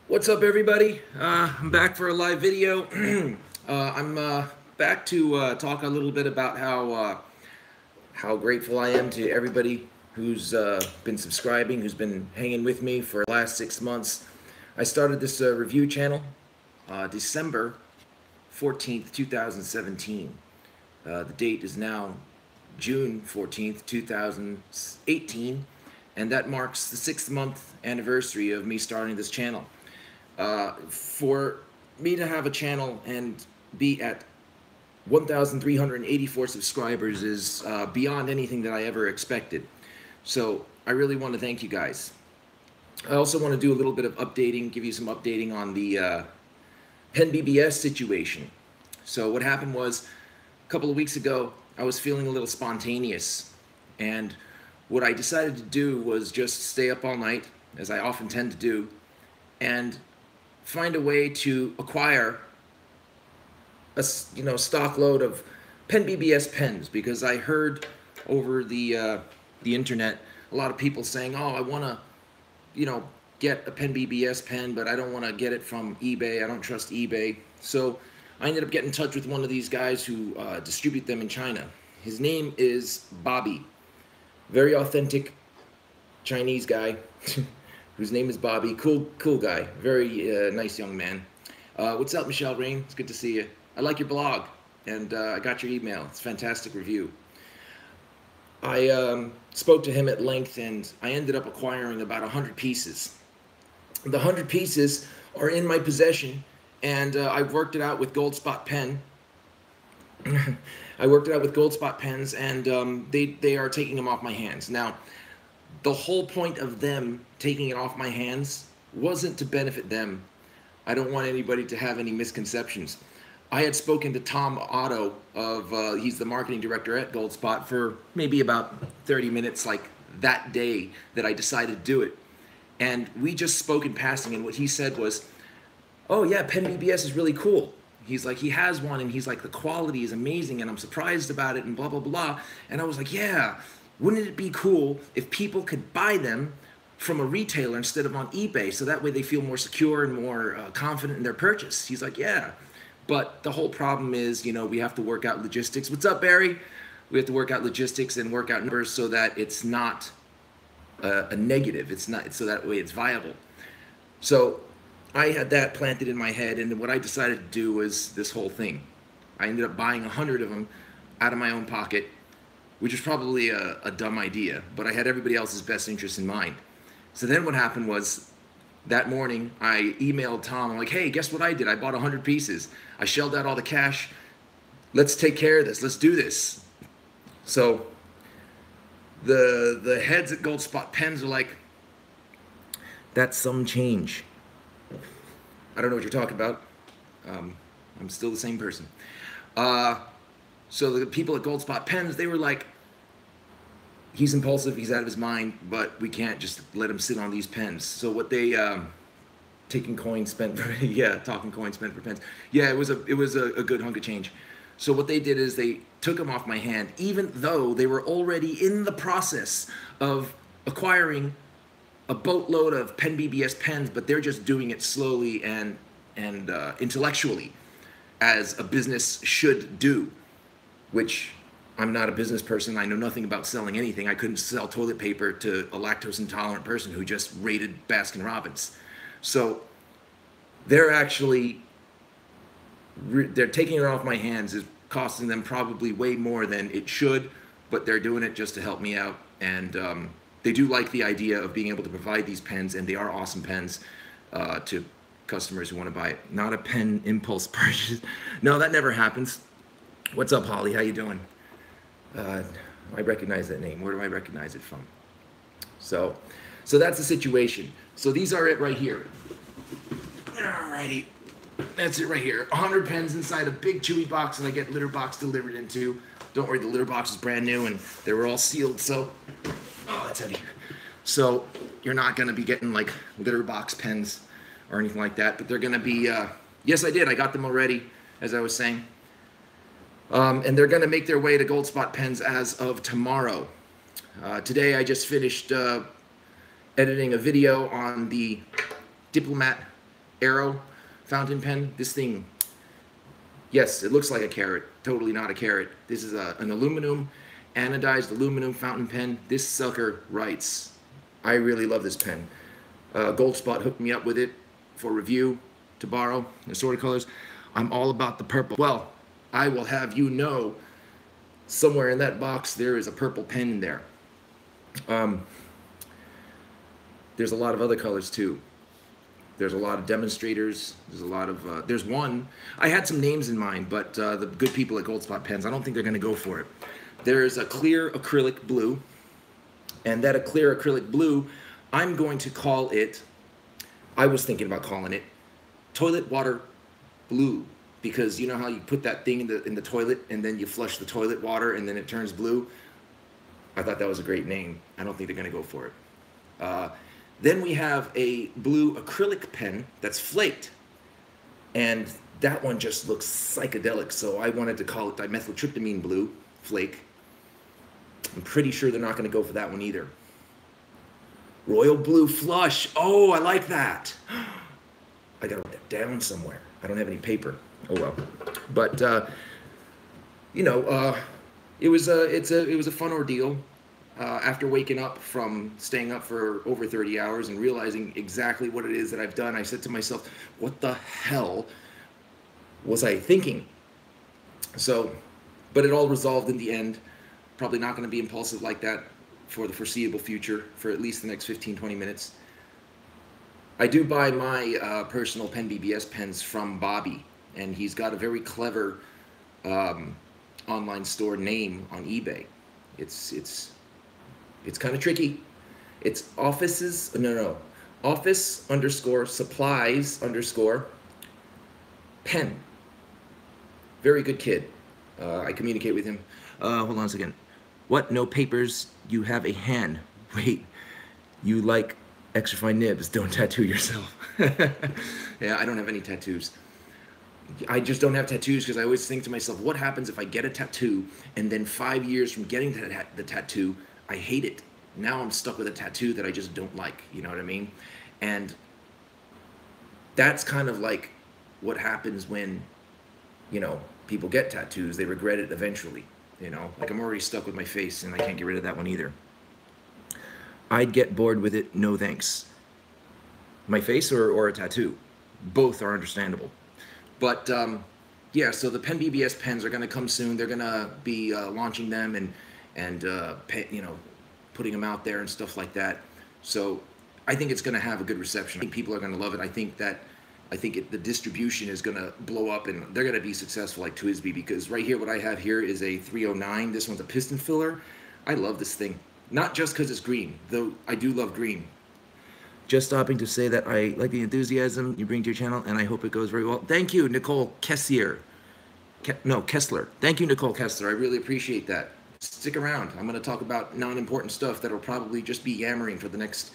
What's up, everybody? I'm back for a live video. I'm back to talk a little bit about how grateful I am to everybody who's been subscribing, who's been hanging with me for the last 6 months. I started this review channel December 14th, 2017. The date is now June 14th, 2018, and that marks the 6th month anniversary of me starting this channel. For me to have a channel and be at 1,384 subscribers is beyond anything that I ever expected. So I really want to thank you guys. I also want to do a little bit of updating, give you some updating on the Penn BBS situation. So what happened was a couple of weeks ago, I was feeling a little spontaneous, and what I decided to do was just stay up all night, as I often tend to do, and find a way to acquire a stock load of Penn BBS pens, because I heard over the internet a lot of people saying, "Oh, I want to, get a Penn BBS pen, but I don't want to get it from eBay. I don't trust eBay." So I ended up getting in touch with one of these guys who distribute them in China. His name is Bobby, very authentic Chinese guy. Whose name is Bobby. Cool guy. Very nice young man. What's up, Michelle Rain? It's good to see you. I like your blog, and I got your email. It's a fantastic review. I spoke to him at length, and I ended up acquiring about 100 pieces. The 100 pieces are in my possession, and I've worked it out with Goldspot Pen. I worked it out with Goldspot pens, and they are taking them off my hands. Now, the whole point of them taking it off my hands wasn't to benefit them. I don't want anybody to have any misconceptions. I had spoken to Tom Otto he's the marketing director at Goldspot, for maybe about 30 minutes, like that day that I decided to do it. And we just spoke in passing, and what he said was, "Oh yeah, Penn BBS is really cool." He's like, he has one, and he's like, the quality is amazing, and I'm surprised about it, and blah, blah, blah. And I was like, yeah, wouldn't it be cool if people could buy them from a retailer instead of on eBay, so that way they feel more secure and more confident in their purchase? He's like, yeah. But the whole problem is, we have to work out logistics. What's up, Barry? We have to work out logistics and work out numbers so that it's not a negative. It's not, so that way it's viable. So I had that planted in my head, and then what I decided to do was this whole thing. I ended up buying 100 of them out of my own pocket, which was probably a dumb idea, but I had everybody else's best interest in mind. So then what happened was, that morning I emailed Tom. I'm like, "Hey, guess what I did? I bought 100 pieces. I shelled out all the cash. Let's take care of this. Let's do this." So the heads at Goldspot Pens are like, "That's some change." I don't know what you're talking about. I'm still the same person. So the people at Goldspot Pens, they were like, "He's impulsive, he's out of his mind, but we can't just let him sit on these pens." So what they taking coins spent for talking coins spent for pens. Yeah, it was a good hunk of change. So what they did is they took them off my hand, even though they were already in the process of acquiring a boatload of Penn BBS pens, but they're just doing it slowly and intellectually, as a business should do, which I'm not a business person. I know nothing about selling anything. I couldn't sell toilet paper to a lactose intolerant person who just raided Baskin Robbins. So they're actually, they're taking it off my hands. Is costing them probably way more than it should, but they're doing it just to help me out. And they do like the idea of being able to provide these pens, and they are awesome pens to customers who want to buy it. Not a pen impulse purchase. No, that never happens. What's up, Holly? How you doing? I recognize that name. Where do I recognize it from? So that's the situation. So these are it right here. Alrighty, that's it right here. 100 pens inside a big chewy box that I get litter box delivered into. Don't worry, the litter box is brand new and they were all sealed. So, oh, that's heavy. So you're not gonna be getting like litter box pens or anything like that, but they're gonna be. Yes, I did. I got them already, as I was saying. And they're going to make their way to Goldspot Pens as of tomorrow. Today I just finished editing a video on the Diplomat Arrow fountain pen. This thing, yes, it looks like a carrot. Totally not a carrot. This is an aluminum, anodized aluminum fountain pen. This sucker writes. I really love this pen. Goldspot hooked me up with it for review to borrow in assorted colors. I'm all about the purple. Well, I will have you know, somewhere in that box there is a purple pen in there. There's a lot of other colors too. There's a lot of demonstrators. There's a lot of, there's one, I had some names in mind, but the good people at Goldspot Pens, I don't think they're gonna go for it. There's a clear acrylic blue, and that clear acrylic blue, I'm going to call it, I was thinking about calling it toilet water blue, because you know how you put that thing in the toilet and then you flush the toilet water and then it turns blue? I thought that was a great name. I don't think they're gonna go for it. Then we have a blue acrylic pen that's flaked, and that one just looks psychedelic, so I wanted to call it dimethyltryptamine blue flake. I'm pretty sure they're not gonna go for that one either. Royal blue flush. Oh, I like that. I gotta write that down somewhere. I don't have any paper. Oh well. But you know, it was a fun ordeal. After waking up from staying up for over 30 hours and realizing exactly what it is that I've done, I said to myself, what the hell was I thinking? So, but it all resolved in the end. Probably not going to be impulsive like that for the foreseeable future, for at least the next 15-20 minutes. I do buy my personal Pen BBS pens from Bobby, and he's got a very clever online store name on eBay. It's kind of tricky. It's office _ supplies _ pen. Very good kid. I communicate with him. Hold on a second. What? No papers? You have a hand. Wait. You like extra fine nibs. Don't tattoo yourself. Yeah, I don't have any tattoos. I just don't have tattoos because I always think to myself, what happens if I get a tattoo and then 5 years from getting the tattoo, I hate it. Now I'm stuck with a tattoo that I just don't like, you know what I mean? And that's kind of like what happens when, you know, people get tattoos. They regret it eventually, you know? Like I'm already stuck with my face and I can't get rid of that one either. I'd get bored with it, no thanks. My face or a tattoo? Both are understandable. But yeah, so the Pen BBS pens are gonna come soon. They're gonna be launching them and you know, putting them out there and stuff like that. So I think it's gonna have a good reception. I think people are gonna love it. I think the distribution is gonna blow up and they're gonna be successful like TWSBI, because right here, what I have here is a 309. This one's a piston filler. I love this thing. Not just because it's green, though I do love green. Just stopping to say that I like the enthusiasm you bring to your channel, and I hope it goes very well. Thank you, Nicole Kessler. Kessler. Thank you, Nicole Kessler. I really appreciate that. Stick around. I'm going to talk about non-important stuff that'll probably just be yammering for the next,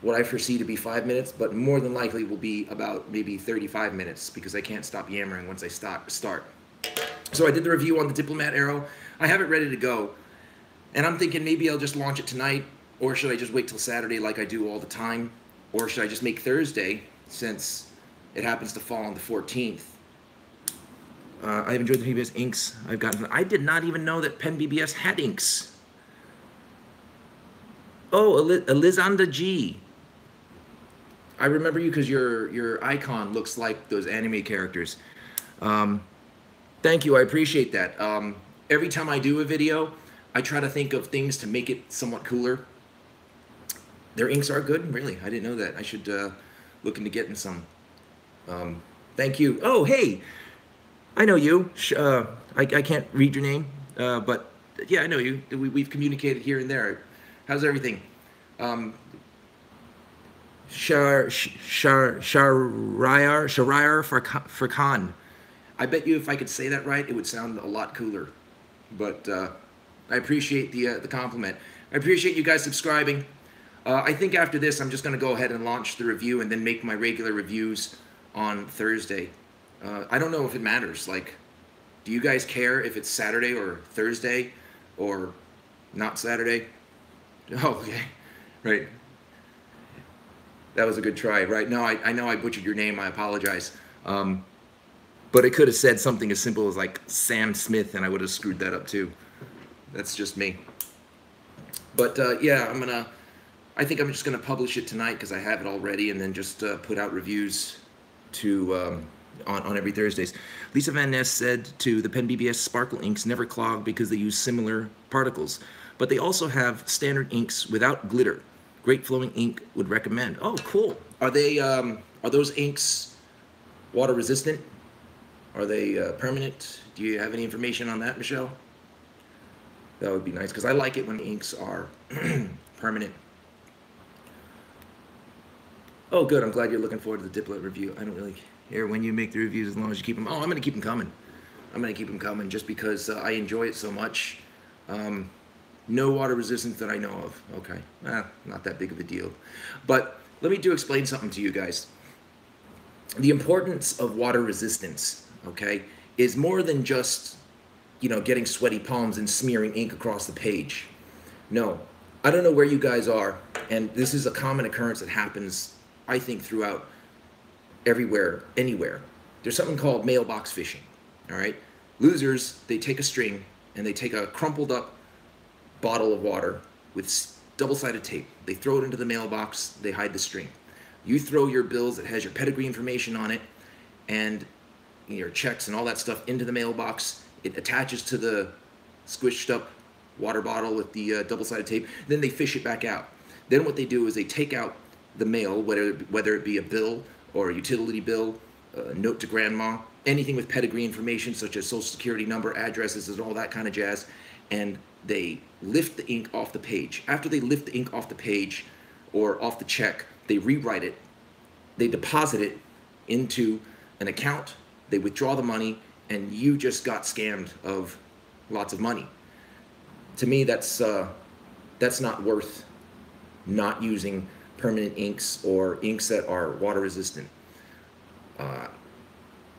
what I foresee to be 5 minutes, but more than likely will be about maybe 35 minutes, because I can't stop yammering once I start. So I did the review on the Diplomat Arrow. I have it ready to go, and I'm thinking maybe I'll just launch it tonight. Or should I just wait till Saturday like I do all the time? Or should I just make Thursday, since it happens to fall on the 14th? I've enjoyed the PBS inks I've gotten. I did not even know that Pen BBS had inks. Oh, Elizanda G. I remember you because your icon looks like those anime characters. Thank you, I appreciate that. Every time I do a video, I try to think of things to make it somewhat cooler. Their inks are good, really. I didn't know that. I should look into getting some. Thank you. Oh, hey, I know you. I can't read your name, but yeah, I know you. We've communicated here and there. How's everything? Shariar Furkan. I bet you if I could say that right, it would sound a lot cooler. But I appreciate the compliment. I appreciate you guys subscribing. I think after this, I'm just going to go ahead and launch the review and then make my regular reviews on Thursday. I don't know if it matters. Like, do you guys care if it's Saturday or Thursday or not Saturday? Oh, okay. Right. That was a good try, right? No, I know I butchered your name. I apologize. But it could have said something as simple as like Sam Smith, and I would have screwed that up too. That's just me. But yeah, I think I'm just gonna publish it tonight because I have it already, and then just put out reviews to on every Thursdays. Lisa Van Ness said to the Pen BBS sparkle inks never clog because they use similar particles, but they also have standard inks without glitter. Great flowing ink, would recommend. Oh, cool. Are those inks water resistant? Are they permanent? Do you have any information on that, Michelle? That would be nice because I like it when inks are permanent. Oh, good. I'm glad you're looking forward to the Diplet review. I don't really care when you make the reviews as long as you keep them. Oh, I'm going to keep them coming. I'm going to keep them coming just because I enjoy it so much. No water resistance that I know of. Okay. Not that big of a deal. But let me explain something to you guys. The importance of water resistance, okay, is more than just, you know, getting sweaty palms and smearing ink across the page. No. I don't know where you guys are, and this is a common occurrence that happens, I think, throughout everywhere, anywhere. There's something called mailbox fishing, all right? Losers, they take a string and they take a crumpled up bottle of water with double-sided tape. They throw it into the mailbox, they hide the string. You throw your bills that has your pedigree information on it and your checks and all that stuff into the mailbox. It attaches to the squished up water bottle with the double-sided tape. Then they fish it back out. Then what they do is they take out the mail, whether it be a bill or a utility bill, a note to grandma, anything with pedigree information such as social security number, addresses, and all that kind of jazz, and they lift the ink off the page. After they lift the ink off the page or off the check, they rewrite it, they deposit it into an account, they withdraw the money, and you just got scammed of lots of money. To me, that's not worth not using permanent inks or inks that are water resistant.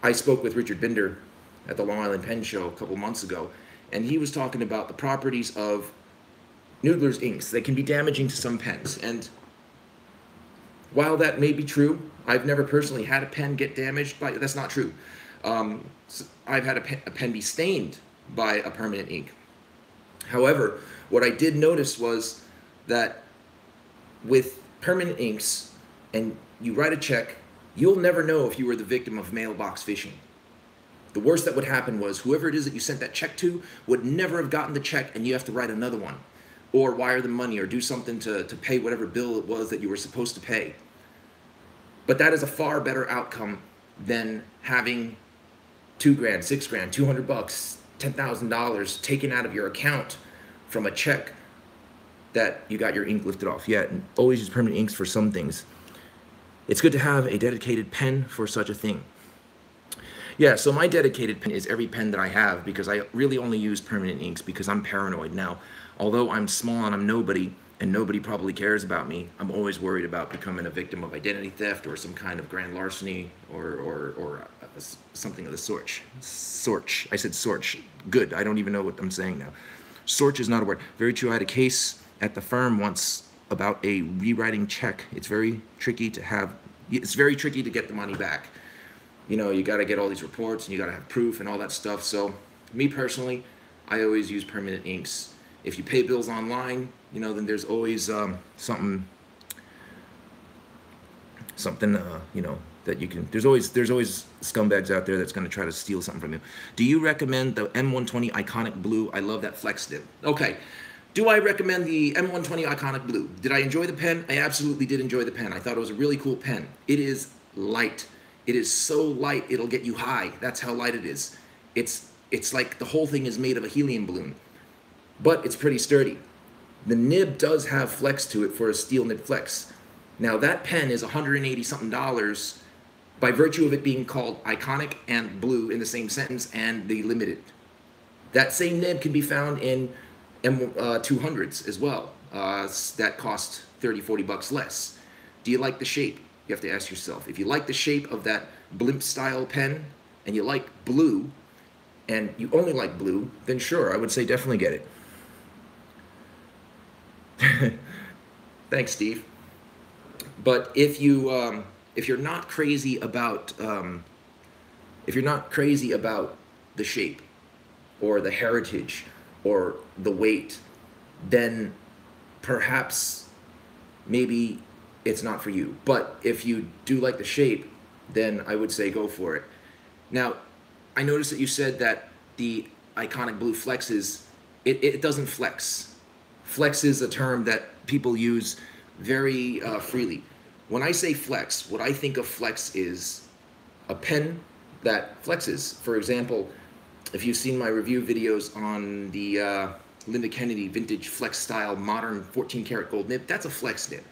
I spoke with Richard Binder at the Long Island Pen Show a couple months ago, and he was talking about the properties of Noodler's inks. They can be damaging to some pens, and while that may be true, I've never personally had a pen get damaged by, that's not true. I've had a pen be stained by a permanent ink. However, what I did notice was that with permanent inks, and you write a check, you'll never know if you were the victim of mailbox phishing. The worst that would happen was whoever it is that you sent that check to would never have gotten the check, and you have to write another one, or wire them money, or do something to pay whatever bill it was that you were supposed to pay. But that is a far better outcome than having $2 grand, $6 grand, $200, $10,000 taken out of your account from a check that you got your ink lifted off. Yeah, and always use permanent inks for some things. It's good to have a dedicated pen for such a thing. Yeah, so my dedicated pen is every pen that I have because I really only use permanent inks because I'm paranoid. Now, although I'm small and I'm nobody, and nobody probably cares about me, I'm always worried about becoming a victim of identity theft or some kind of grand larceny or something of the sort. I said sort. Good, I don't even know what I'm saying now. Sort is not a word. Very true, I had a case at the firm once about a rewriting check. It's very tricky to get the money back. You know, you got to get all these reports and you got to have proof and all that stuff. So me personally, I always use permanent inks. If you pay bills online, you know, then there's always something you know, that you can, there's always scumbags out there that's going to try to steal something from you. Do you recommend the M120 Iconic Blue? I love that flex nib. Okay. Do I recommend the M120 Iconic Blue? Did I enjoy the pen? I absolutely did enjoy the pen. I thought it was a really cool pen. It is light. It is so light, it'll get you high. That's how light it is. It's like the whole thing is made of a helium balloon, but it's pretty sturdy. The nib does have flex to it for a steel nib flex. Now that pen is $180 something by virtue of it being called Iconic and Blue in the same sentence, and they limit it. That same nib can be found in M200s as well. That cost $30-40 less. Do you like the shape? You have to ask yourself. If you like the shape of that blimp style pen and you like blue, and you only like blue, then sure, I would say definitely get it. Thanks, Steve. But if you're not crazy about if you're not crazy about the shape or the heritage or the weight, then perhaps maybe it's not for you. But if you do like the shape, then I would say go for it. Now, I noticed that you said that the Iconic Blue flexes, it doesn't flex. Flex is a term that people use very freely. When I say flex, what I think of flex is a pen that flexes. For example, if you've seen my review videos on the Linda Kennedy Vintage Flex Style Modern 14 karat gold nib, that's a flex nib.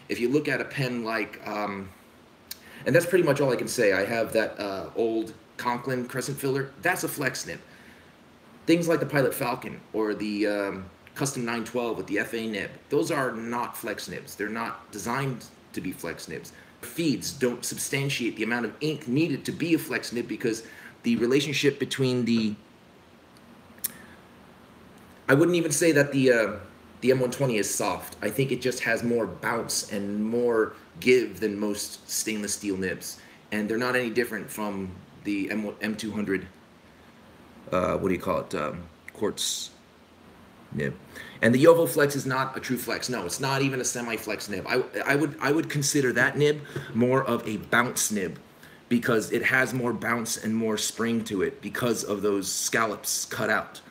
If you look at a pen like, and that's pretty much all I can say. I have that old Conklin Crescent Filler, that's a flex nib. Things like the Pilot Falcon or the Custom 912 with the FA nib, those are not flex nibs. They're not designed to be flex nibs. Feeds don't substantiate the amount of ink needed to be a flex nib because the relationship between the, I wouldn't even say that the M120 is soft. I think it just has more bounce and more give than most stainless steel nibs. And they're not any different from the M200, what do you call it, quartz nib. And the Jowo Flex is not a true flex. No, it's not even a semi-flex nib. I would consider that nib more of a bounce nib because it has more bounce and more spring to it because of those scallops cut out.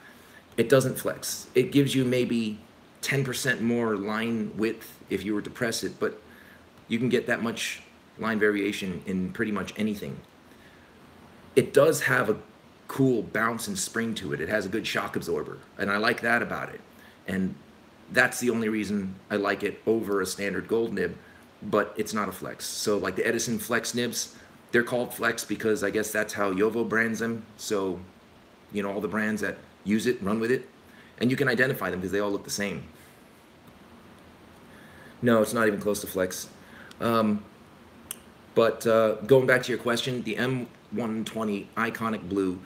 It doesn't flex. It gives you maybe 10% more line width if you were to press it, but you can get that much line variation in pretty much anything. It does have a cool bounce and spring to it. It has a good shock absorber, and I like that about it. And that's the only reason I like it over a standard gold nib, but it's not a flex. So like the Edison Flex nibs, they're called flex because I guess that's how Jowo brands them. So, you know, all the brands that use it, run with it, and you can identify them because they all look the same. No, it's not even close to flex. But going back to your question, the M120 Iconic Blue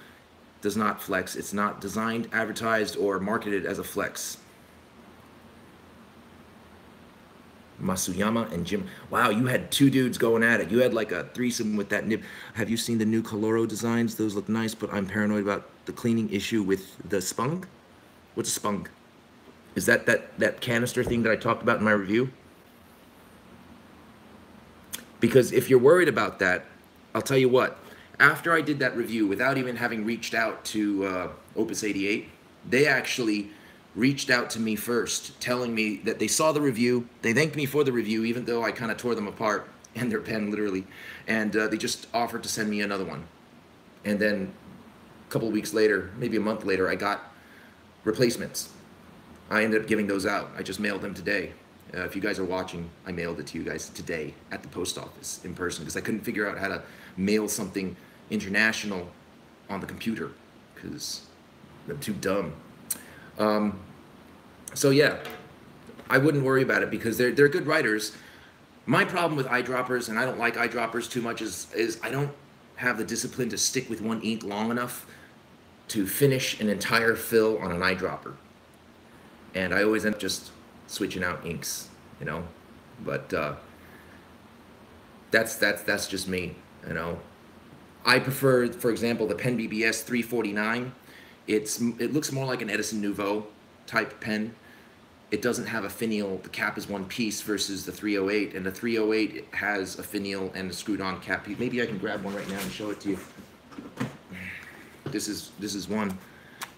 does not flex. It's not designed, advertised, or marketed as a flex. Masuyama and Jim. Wow, you had two dudes going at it. You had like a threesome with that nib. Have you seen the new Coloro designs? Those look nice, but I'm paranoid about the cleaning issue with the spung. What's a spung? Is that canister thing that I talked about in my review? Because if you're worried about that, I'll tell you what. After I did that review, without even having reached out to Opus 88, they actually reached out to me first, telling me that they saw the review. They thanked me for the review, even though I kind of tore them apart, and their pen literally. And they just offered to send me another one. And then a couple of weeks later, maybe a month later, I got replacements. I ended up giving those out. I just mailed them today. If you guys are watching, I mailed it to you guys today at the post office in person because I couldn't figure out how to mail something international on the computer because I'm too dumb. So yeah, I wouldn't worry about it because they're good writers. My problem with eyedroppers, and I don't like eyedroppers too much, is I don't have the discipline to stick with one ink long enough to finish an entire fill on an eyedropper. And I always end up just switching out inks, you know. But that's just me, you know. I prefer, for example, the Pen BBS 349. It looks more like an Edison Nouveau type pen. It doesn't have a finial. The cap is one piece versus the 308, and the 308 has a finial and a screwed-on cap. Maybe I can grab one right now and show it to you. This is one,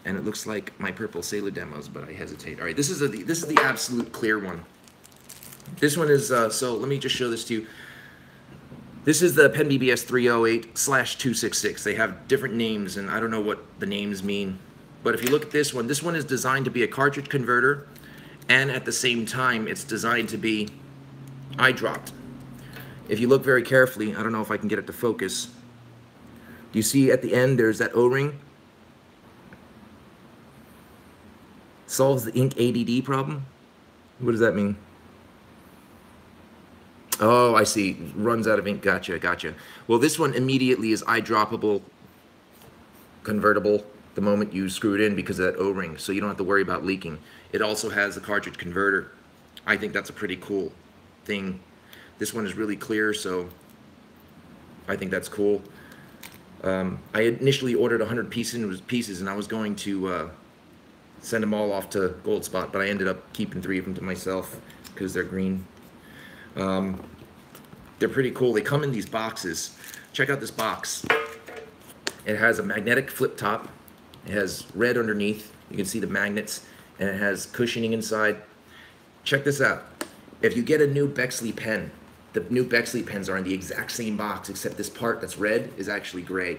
and it looks like my purple Sailor demos, but I hesitate. All right, this is the absolute clear one. This one is so. Let me just show this to you. This is the Pen BBS 308/266. They have different names, and I don't know what the names mean. But if you look at this one is designed to be a cartridge converter, and at the same time, it's designed to be eye-dropped. If you look very carefully, I don't know if I can get it to focus. Do you see at the end, there's that O-ring? Solves the ink ADD problem? What does that mean? Oh, I see. Runs out of ink. Gotcha. Well, this one immediately is eye-droppable, convertible the moment you screw it in because of that O-ring, so you don't have to worry about leaking. It also has a cartridge converter. I think that's a pretty cool thing. This one is really clear, so I think that's cool. I initially ordered 100 pieces, and I was going to send them all off to Gold Spot, but I ended up keeping 3 of them to myself because they're green. They're pretty cool. They come in these boxes. Check out this box. It has a magnetic flip top. It has red underneath. You can see the magnets, and it has cushioning inside. Check this out. If you get a new Bexley pen, the new Bexley pens are in the exact same box, except this part that's red is actually gray.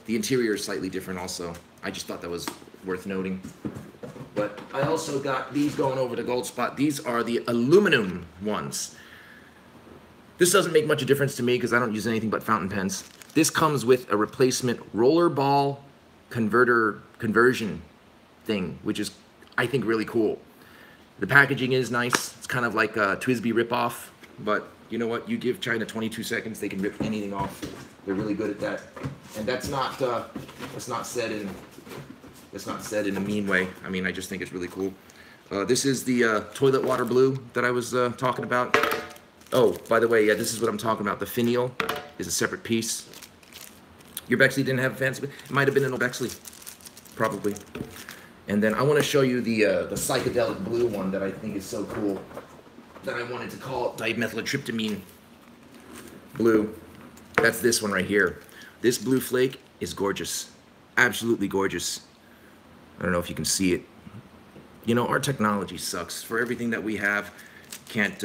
The interior is slightly different also. I just thought that was worth noting. But I also got these going over to Gold Spot. These are the aluminum ones. This doesn't make much of a difference to me because I don't use anything but fountain pens. This comes with a replacement roller ball conversion thing, which is, I think, really cool. The packaging is nice. It's kind of like a TWSBI ripoff, but you know what? You give China 22 seconds, they can rip anything off. They're really good at that, and that's not said in a mean way. I mean, I just think it's really cool. This is the toilet water blue that I was talking about. Oh, by the way, yeah, this is what I'm talking about. The finial is a separate piece. Your Bexley didn't have a fancy, it might have been an old Bexley, probably. And then I want to show you the psychedelic blue one that I think is so cool that I wanted to call it dimethyltryptamine blue. That's this one right here. This blue flake is gorgeous, absolutely gorgeous. I don't know if you can see it. You know, our technology sucks. For everything that we have, can't.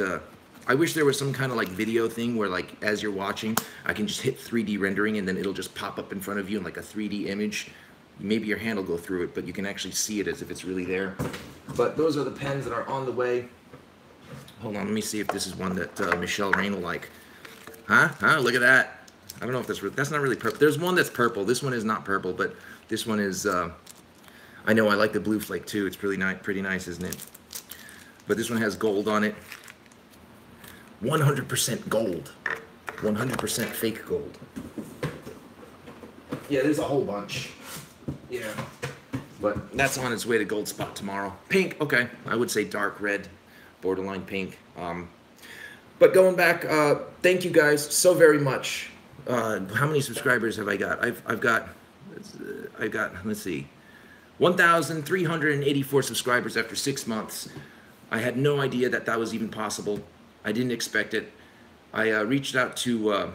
I wish there was some kind of like video thing where, like, as you're watching, I can just hit 3D rendering and then it'll just pop up in front of you in like a 3D image. Maybe your hand will go through it, but you can actually see it as if it's really there. But those are the pens that are on the way. Hold on, let me see if this is one that Michelle Rain will like. Huh? Look at that. I don't know if that's not really purple. There's one that's purple. This one is not purple, but this one is. I know I like the blue flake too. It's really nice, pretty nice, isn't it? But this one has gold on it. 100% gold. 100% fake gold. Yeah, there's a whole bunch. Yeah. But that's on its way to Gold Spot tomorrow. Pink, okay. I would say dark red, borderline pink. But going back, thank you guys so very much. How many subscribers have I got? I've got, let's see, 1,384 subscribers after 6 months. I had no idea that that was even possible. I didn't expect it. I reached out to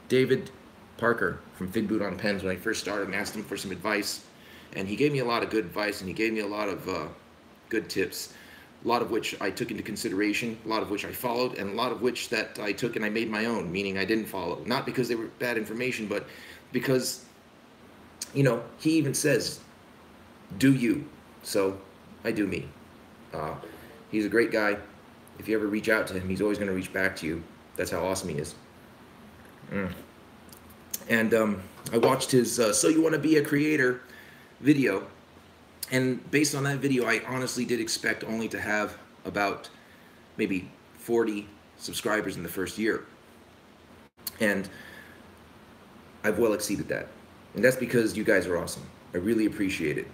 David Parker from Fig Boot on Pens when I first started and asked him for some advice. And he gave me a lot of good advice, and he gave me a lot of good tips, a lot of which I took into consideration, a lot of which I followed, and a lot of which that I took and I made my own, meaning I didn't follow. Not because they were bad information, but because, you know, he even says, do you. So I do me. He's a great guy. If you ever reach out to him, he's always going to reach back to you. That's how awesome he is. And I watched his So You Want to Be a Creator video, and based on that video, I honestly did expect only to have about maybe 40 subscribers in the first year. And I've well exceeded that. And that's because you guys are awesome. I really appreciate it.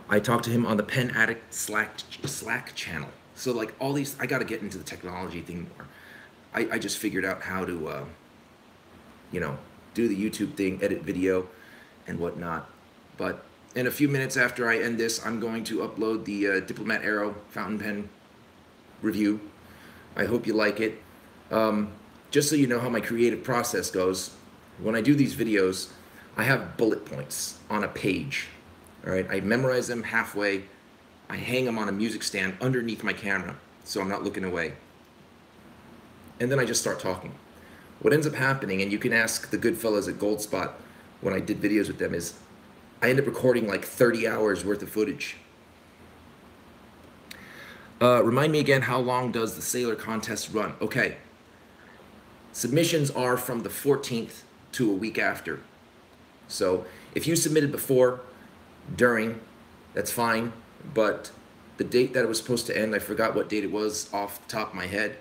I talked to him on the Pen Addict Slack channel. So like all these, I got to get into the technology thing more. I just figured out how to, you know, do the YouTube thing, edit video and whatnot. But in a few minutes after I end this, I'm going to upload the Diplomat Aero fountain pen review. I hope you like it. Just so you know how my creative process goes, when I do these videos, I have bullet points on a page. All right, I memorize them halfway. I hang them on a music stand underneath my camera so I'm not looking away. And then I just start talking. What ends up happening, and you can ask the good fellas at Gold Spot when I did videos with them, is I end up recording like 30 hours worth of footage. Remind me again, how long does the Sailor contest run? Okay. Submissions are from the 14th to a week after. So if you submitted before, during, that's fine. But the date that it was supposed to end, I forgot what date it was off the top of my head.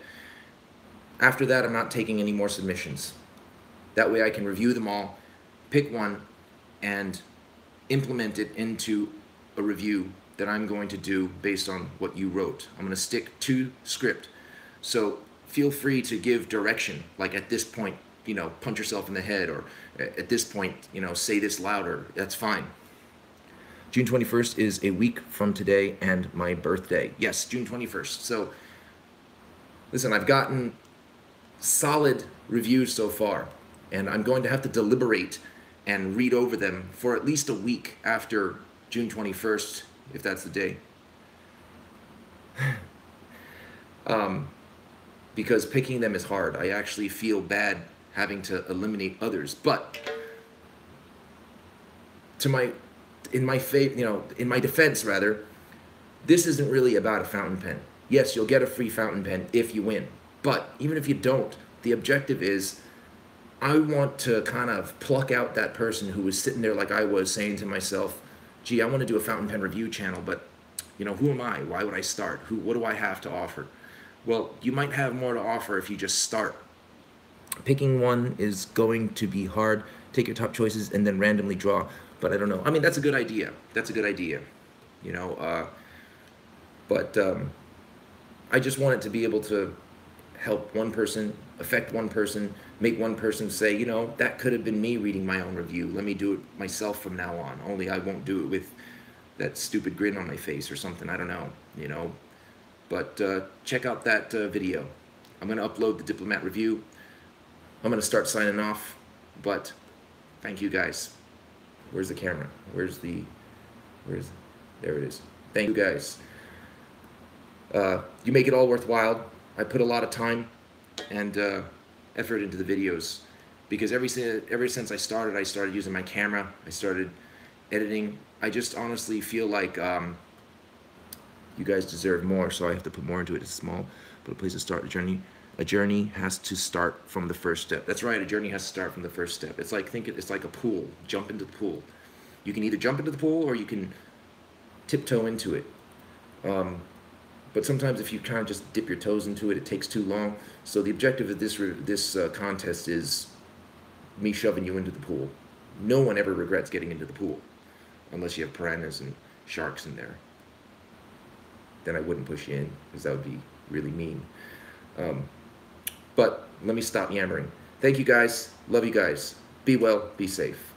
After that, I'm not taking any more submissions. That way I can review them all, pick one, and implement it into a review that I'm going to do based on what you wrote. I'm going to stick to script. So feel free to give direction, like at this point, punch yourself in the head, or at this point, say this louder. That's fine. June 21st is a week from today and my birthday. Yes, June 21st. So listen, I've gotten solid reviews so far, and I'm going to have to deliberate and read over them for at least a week after June 21st, if that's the day. Because picking them is hard. I actually feel bad having to eliminate others. But in my defense rather, this isn't really about a fountain pen. Yes, you'll get a free fountain pen if you win. But even if you don't, the objective is, I want to kind of pluck out that person who was sitting there like I was, saying to myself, gee, I want to do a fountain pen review channel, but who am I? Why would I start? What do I have to offer? Well, you might have more to offer if you just start. Picking one is going to be hard. Take your top choices and then randomly draw. But I don't know. I mean, that's a good idea. That's a good idea. But I just wanted to be able to help one person, affect one person, make one person say, that could have been me reading my own review. Let me do it myself from now on. Only I won't do it with that stupid grin on my face or something. I don't know, But check out that video. I'm going to upload the Diplomat review. I'm going to start signing off. But thank you guys. Where's the camera? There it is. Thank you guys. You make it all worthwhile. I put a lot of time and effort into the videos, because ever since I started using my camera, I started editing. I just honestly feel like you guys deserve more, so I have to put more into it. It's small, but a place to start the journey. A journey has to start from the first step. That's right, a journey has to start from the first step. It's like, it's like a pool. Jump into the pool. You can either jump into the pool or you can tiptoe into it. But sometimes if you kind of just dip your toes into it, it takes too long. So the objective of this contest is me shoving you into the pool. No one ever regrets getting into the pool, unless you have piranhas and sharks in there. Then I wouldn't push you in, because that would be really mean. But let me stop yammering. Thank you guys. Love you guys. Be well. Be safe.